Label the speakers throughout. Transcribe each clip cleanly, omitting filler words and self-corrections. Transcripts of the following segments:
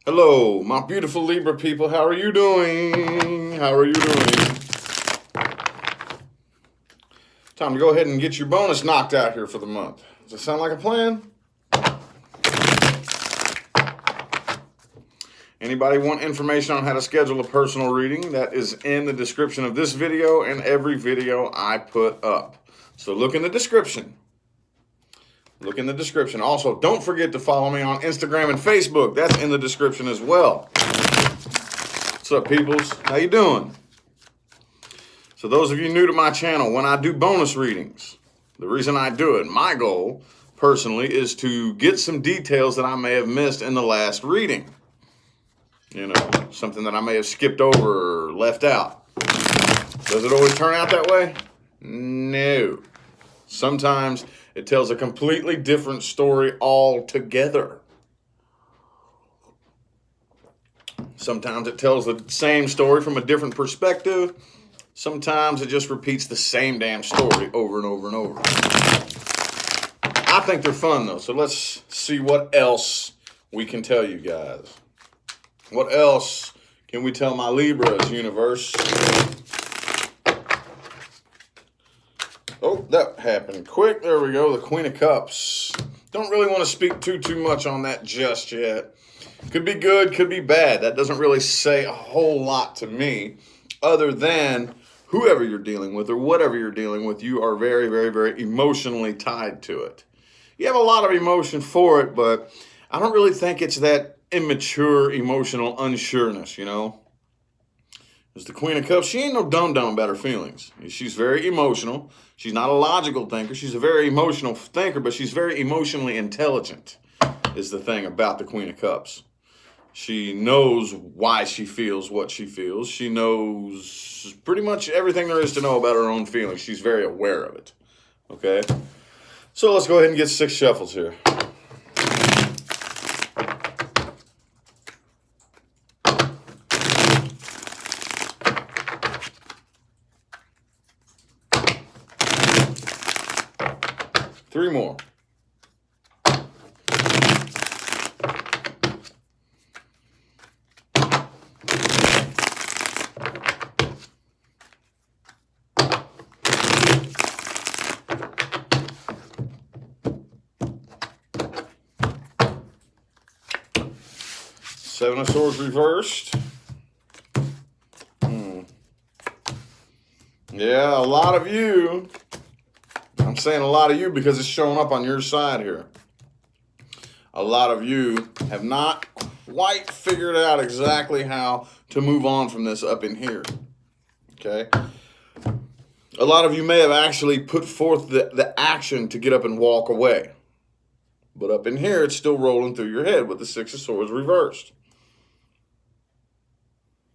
Speaker 1: Hello, my beautiful Libra people. How are you doing? How are you doing? Time to go ahead and get your bonus knocked out here for the month. Does that sound like a plan? Anybody want information on how to schedule a personal reading? That is in the description of this video and every video I put up. So look in the description. Look in the description. Also, don't forget to follow me on Instagram and Facebook. That's in the description as well. What's up, peoples? How you doing? So those of you new to my channel, when I do bonus readings, the reason I do it, my goal, personally, is to get some details that I may have missed in the last reading. You know, something that I may have skipped over or left out. Does it always turn out that way? No. Sometimes it tells a completely different story altogether. Sometimes it tells the same story from a different perspective. Sometimes it just repeats the same damn story over and over and over. I think they're fun though, so let's see what else we can tell you guys. What else can we tell my Libras, universe? Oh, that happened quick. There we go, the Queen of Cups. Don't really want to speak too much on that just yet. Could be good, could be bad. That doesn't really say a whole lot to me, other than whoever you're dealing with or whatever you're dealing with, you are very, very, very emotionally tied to it. You have a lot of emotion for it, but I don't really think it's that immature emotional unsureness, you know? As the Queen of Cups, she ain't no dum-dum about her feelings. She's very emotional. She's not a logical thinker. She's a very emotional thinker, but she's very emotionally intelligent, is the thing about the Queen of Cups. She knows why she feels what she feels. She knows pretty much everything there is to know about her own feelings. She's very aware of it. Okay? So let's go ahead and get 6 shuffles here. Three more. Seven of Swords reversed. Yeah, a lot of you. I'm saying a lot of you because it's showing up on your side here. A lot of you have not quite figured out exactly how to move on from this up in here. Okay? A lot of you may have actually put forth the action to get up and walk away. But up in here, it's still rolling through your head with the Six of Swords reversed.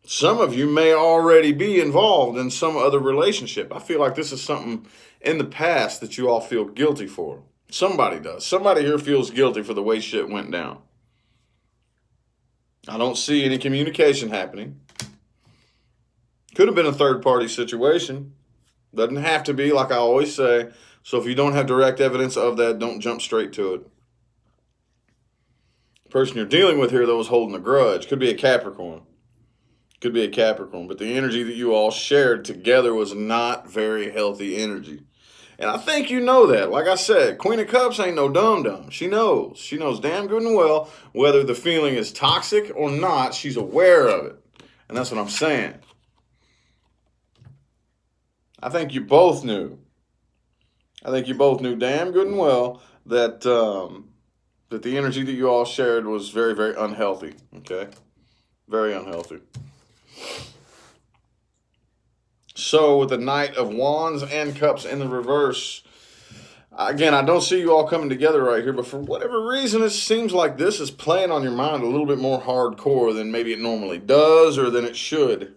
Speaker 1: Some of you may already be involved in some other relationship. I feel like this is something in the past that you all feel guilty for. Somebody does. Somebody here feels guilty for the way shit went down. I don't see any communication happening. Could have been a third-party situation. Doesn't have to be, like I always say. So if you don't have direct evidence of that, don't jump straight to it. The person you're dealing with here, though, is holding a grudge. Could be a Capricorn. Could be a Capricorn, but the energy that you all shared together was not very healthy energy. And I think you know that. Like I said, Queen of Cups ain't no dum-dum. She knows. She knows damn good and well whether the feeling is toxic or not. She's aware of it. And that's what I'm saying. I think you both knew. I think you both knew damn good and well that, that the energy that you all shared was very, very unhealthy. Okay? Very unhealthy. So with the Knight of Wands and Cups in the reverse, again, I don't see you all coming together right here, but for whatever reason, it seems like this is playing on your mind a little bit more hardcore than maybe it normally does or than it should.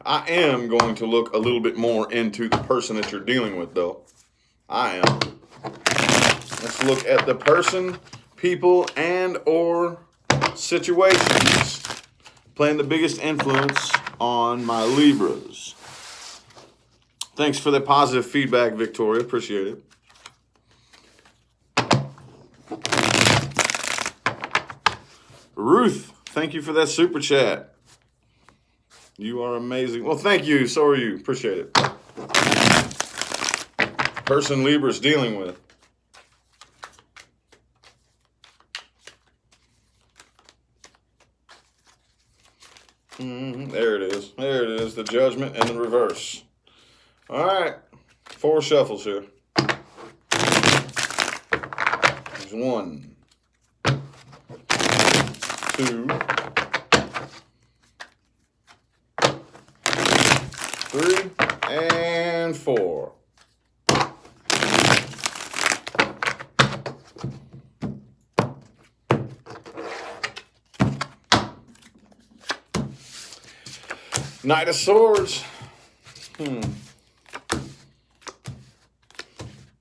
Speaker 1: I am going to look a little bit more into the person that you're dealing with, though. I am. Let's look at the person, people, and or situations playing the biggest influence on my Libras. Thanks for the positive feedback, Victoria. Appreciate it. Ruth, thank you for that super chat. You are amazing. Well, thank you. So are you. Appreciate it. Person Libra's dealing with. There it is. There it is. The judgment and the reverse. All right. 4 shuffles here. There's 1, 2, 3, and 4. Knight of Swords.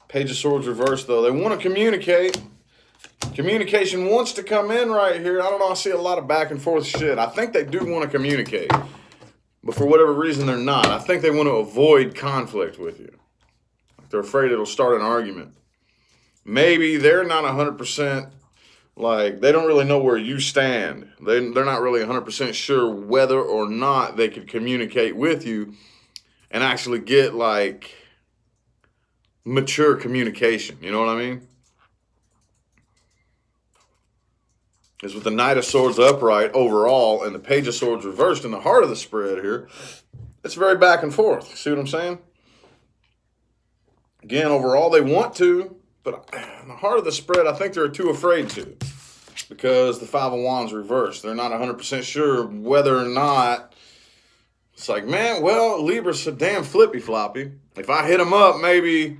Speaker 1: Page of Swords reversed, though. They want to communicate. Communication wants to come in right here. I don't know. I see a lot of back and forth shit. I think they do want to communicate. But for whatever reason, they're not. I think they want to avoid conflict with you. They're afraid it'll start an argument. Maybe they're not 100%, like, they don't really know where you stand. They're not really 100% sure whether or not they could communicate with you and actually get, like, mature communication. You know what I mean? Is with the Knight of Swords upright overall and the Page of Swords reversed in the heart of the spread here, it's very back and forth. See what I'm saying? Again, overall, they want to, but in the heart of the spread, I think they're too afraid to, because the 5 of Wands reversed. They're not 100% sure whether or not. It's like, man, well, Libra's so damn flippy-floppy. If I hit them up, maybe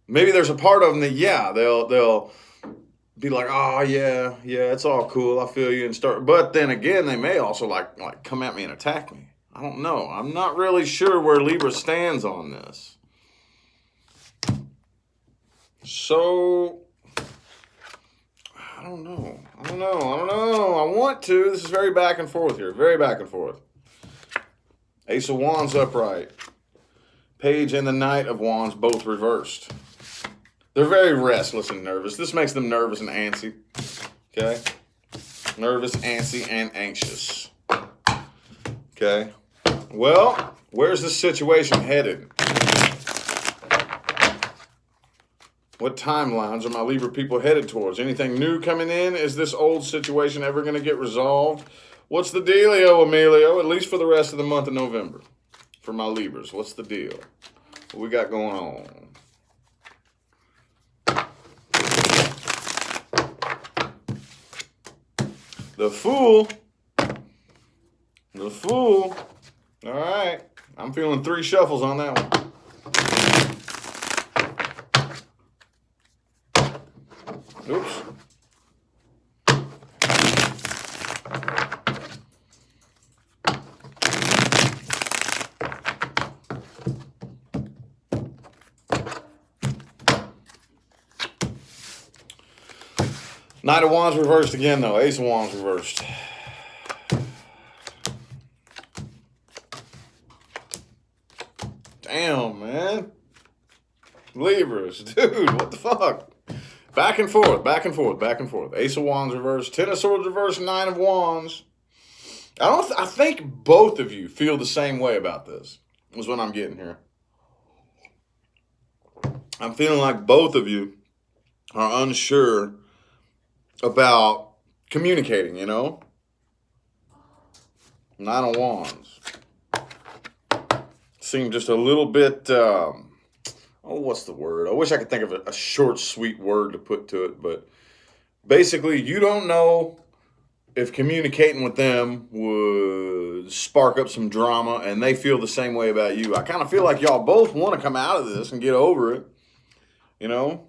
Speaker 1: there's a part of them that, yeah, they'll be like, oh, yeah, it's all cool. I feel you, and start. But then again, they may also like come at me and attack me. I don't know. I'm not really sure where Libra stands on this. So, I don't know. I want to. This is very back and forth here. Very back and forth. Ace of Wands upright. Page and the Knight of Wands both reversed. They're very restless and nervous. This makes them nervous and antsy. Okay? Nervous, antsy, and anxious. Okay? Well, where's this situation headed? What timelines are my Libra people headed towards? Anything new coming in? Is this old situation ever going to get resolved? What's the dealio, Emilio? At least for the rest of the month of November. For my Libras, what's the deal? What we got going on? The Fool. The Fool. All right. I'm feeling 3 shuffles on that one. Oops. Knight of Wands reversed again, though. Ace of Wands reversed. Damn, man. Libras, dude, what the fuck? Back and forth, back and forth, back and forth. Ace of Wands reversed. 10 of Swords reversed. 9 of Wands. I think both of you feel the same way about this, is what I'm getting here. I'm feeling like both of you are unsure about communicating, you know? 9 of Wands. Seem just a little bit, what's the word? I wish I could think of a short, sweet word to put to it, but basically you don't know if communicating with them would spark up some drama, and they feel the same way about you. I kind of feel like y'all both want to come out of this and get over it, you know?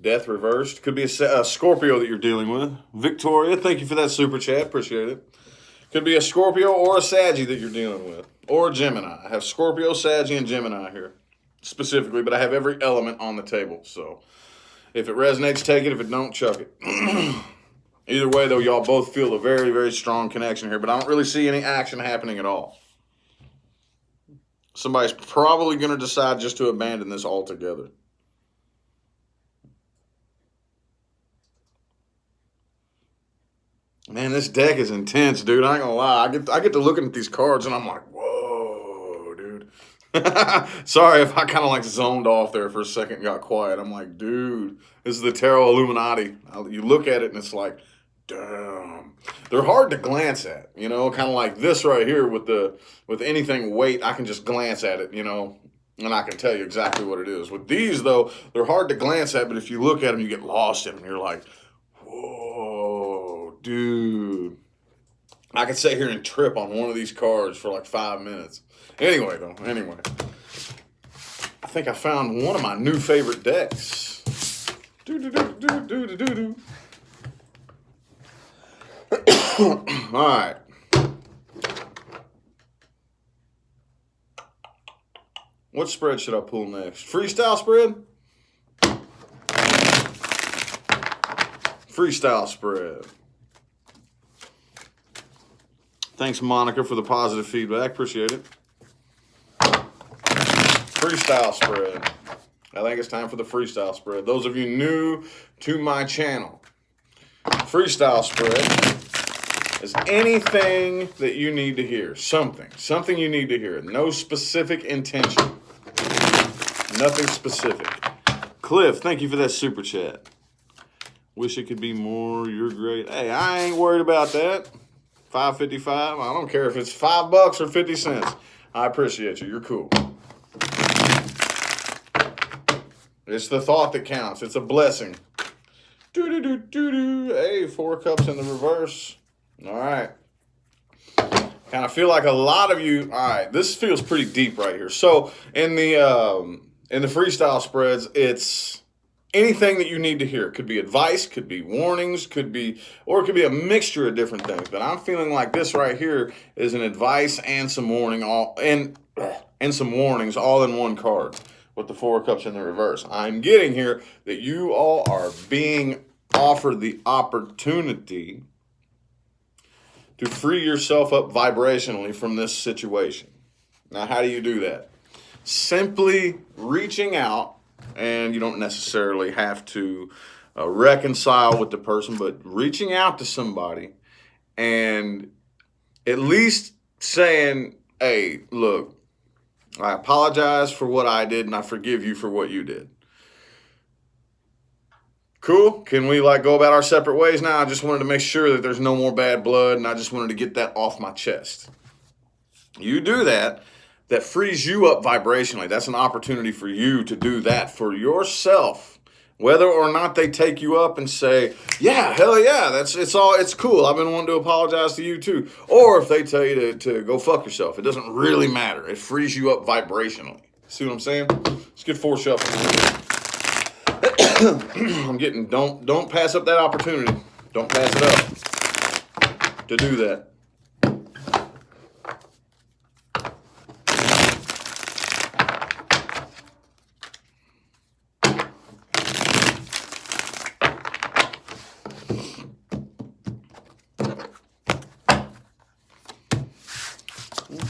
Speaker 1: Death reversed. Could be a Scorpio that you're dealing with. Victoria, thank you for that super chat. Appreciate it. Could be a Scorpio or a Saggy that you're dealing with. Or a Gemini. I have Scorpio, Saggy, and Gemini here. Specifically, but I have every element on the table. So, if it resonates, take it. If it don't, chuck it. Either way, though, y'all both feel a very, very strong connection here. But I don't really see any action happening at all. Somebody's probably going to decide just to abandon this altogether. Man, this deck is intense, dude. I ain't gonna lie. I get to looking at these cards and I'm like, whoa, dude. Sorry if I kind of like zoned off there for a second and got quiet. I'm like, dude, this is the Tarot Illuminati. You look at it and it's like, damn. They're hard to glance at, you know, kind of like this right here with anything weight. I can just glance at it, you know, and I can tell you exactly what it is. With these, though, they're hard to glance at, but if you look at them, you get lost in them. You're like, whoa, dude. I could sit here and trip on one of these cards for like 5 minutes. Anyway, I think I found one of my new favorite decks. All right. What spread should I pull next? Freestyle spread? Freestyle spread. Thanks, Monica, for the positive feedback. Appreciate it. Freestyle spread. I think it's time for the freestyle spread. Those of you new to my channel, freestyle spread is anything that you need to hear. Something you need to hear. No specific intention. Nothing specific. Cliff, thank you for that super chat. Wish it could be more. You're great. Hey, I ain't worried about that. $5.55. I don't care if it's $5 or 50 cents. I appreciate you. You're cool. It's the thought that counts. It's a blessing. Hey, 4 cups in the reverse. All right. Kind of feel like a lot of you. All right, this feels pretty deep right here. So in the freestyle spreads, it's anything that you need to hear. It could be advice, could be warnings, could be a mixture of different things. But I'm feeling like this right here is an advice and some warning and some warnings all in one card with the 4 cups in the reverse. I'm getting here that you all are being offered the opportunity to free yourself up vibrationally from this situation. Now, how do you do that? Simply reaching out, and you don't necessarily have to reconcile with the person, but reaching out to somebody and at least saying, hey, look, I apologize for what I did and I forgive you for what you did. Cool. Can we go about our separate ways now? I just wanted to make sure that there's no more bad blood, and I just wanted to get that off my chest. You do that, that frees you up vibrationally. That's an opportunity for you to do that for yourself. Whether or not they take you up and say, yeah, hell yeah, it's cool. I've been wanting to apologize to you too. Or if they tell you to go fuck yourself, it doesn't really matter. It frees you up vibrationally. See what I'm saying? Let's get 4 shuffles. I'm getting, don't pass up that opportunity. Don't pass it up to do that.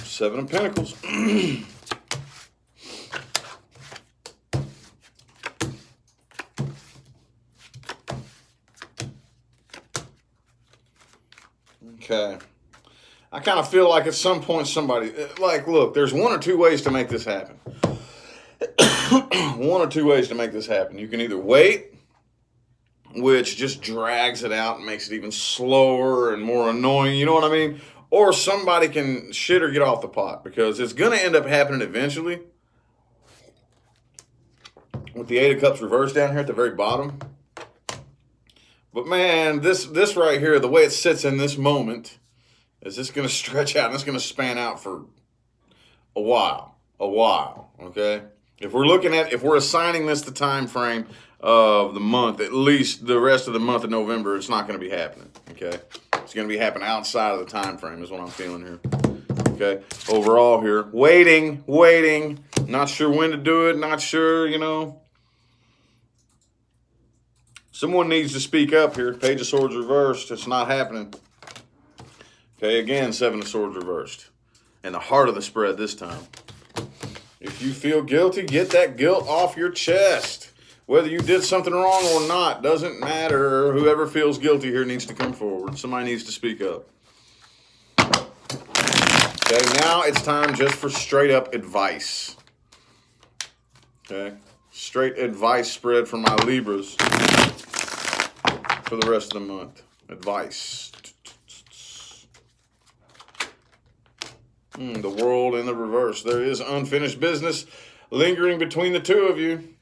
Speaker 1: Seven of Pentacles. Okay. I kind of feel like at some point somebody, look, there's 1 or 2 ways to make this happen. 1 or 2 ways to make this happen. You can either wait, which just drags it out and makes it even slower and more annoying, you know what I mean? Or somebody can shit or get off the pot, because it's going to end up happening eventually. With the 8 of Cups reversed down here at the very bottom. But man, this right here, the way it sits in this moment, is this going to stretch out and it's going to span out for a while, okay? If we're assigning this the time frame of the month, at least the rest of the month of November, it's not going to be happening, okay? It's going to be happening outside of the time frame is what I'm feeling here, okay? Overall here, waiting, not sure when to do it, not sure, you know. Someone needs to speak up here. Page of Swords reversed. It's not happening. Okay, again, 7 of Swords reversed. In the heart of the spread this time. If you feel guilty, get that guilt off your chest. Whether you did something wrong or not, doesn't matter. Whoever feels guilty here needs to come forward. Somebody needs to speak up. Okay, now it's time just for straight up advice. Okay, straight advice spread for my Libras for the rest of the month. Advice. The world in the reverse. There is unfinished business lingering between the two of you.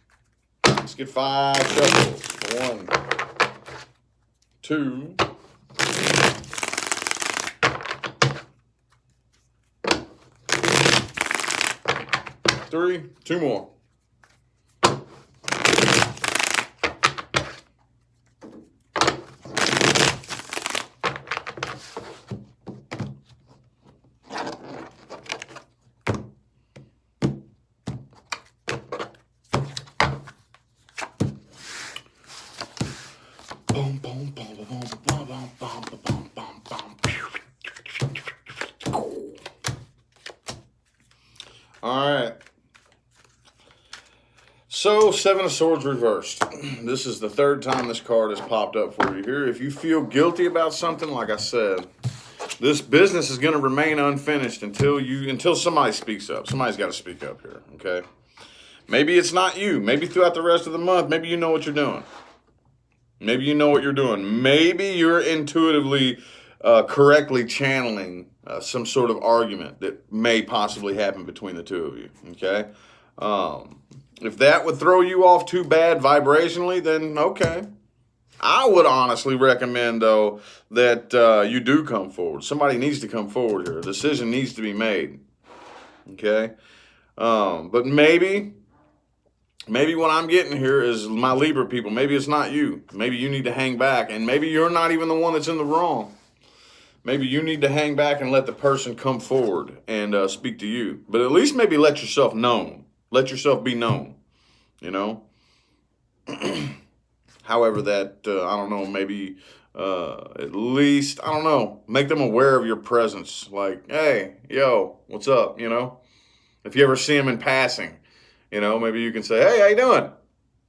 Speaker 1: Let's get 5 shuffles. 1, 2, 3. 2 more. All right. So, 7 of Swords reversed. This is the 3rd time this card has popped up for you here. If you feel guilty about something, like I said, this business is going to remain unfinished until somebody speaks up. Somebody's got to speak up here, okay? Maybe it's not you. Maybe throughout the rest of the month, maybe you know what you're doing. Maybe you know what you're doing. Maybe you're intuitively, correctly channeling some sort of argument that may possibly happen between the two of you, okay? If that would throw you off too bad vibrationally, then okay. I would honestly recommend, though, that you do come forward. Somebody needs to come forward here. A decision needs to be made, okay? But maybe what I'm getting here is my Libra people. Maybe it's not you. Maybe you need to hang back, and maybe you're not even the one that's in the wrong. Maybe you need to hang back and let the person come forward and speak to you. But at least maybe let yourself known. Let yourself be known, you know? However that, I don't know, maybe at least, I don't know, make them aware of your presence. Like, hey, yo, what's up, you know? If you ever see them in passing, you know, maybe you can say, hey, how you doing?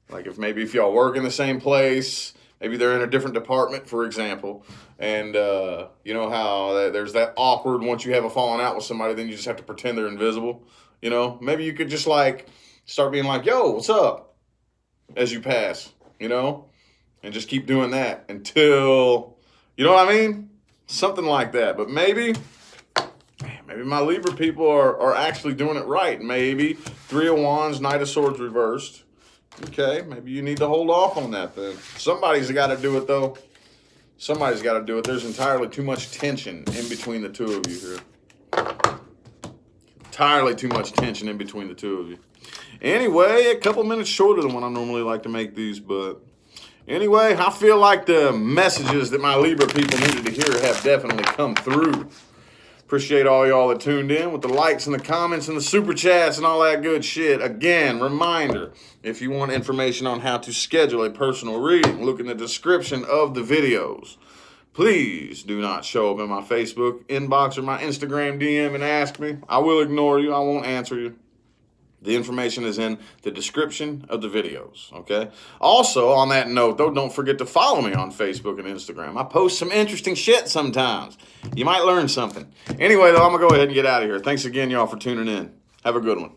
Speaker 1: Like if y'all work in the same place, maybe they're in a different department, for example, and you know how there's that awkward, once you have a falling out with somebody, then you just have to pretend they're invisible, you know? Maybe you could just like start being like, yo, what's up? As you pass, you know? And just keep doing that until, you know what I mean? Something like that. But maybe my Libra people are actually doing it right. Maybe 3 of Wands, Knight of Swords reversed. Okay, maybe you need to hold off on that then. Somebody's got to do it, though. Somebody's got to do it. There's entirely too much tension in between the two of you here. Entirely too much tension in between the two of you. Anyway, a couple minutes shorter than when I normally like to make these, but anyway, I feel like the messages that my Libra people needed to hear have definitely come through. Appreciate all y'all that tuned in with the likes and the comments and the super chats and all that good shit. Again, reminder, if you want information on how to schedule a personal reading, look in the description of the videos. Please do not show up in my Facebook inbox or my Instagram DM and ask me. I will ignore you. I won't answer you. The information is in the description of the videos, okay? Also, on that note, though, don't forget to follow me on Facebook and Instagram. I post some interesting shit sometimes. You might learn something. Anyway, though, I'm going to go ahead and get out of here. Thanks again, y'all, for tuning in. Have a good one.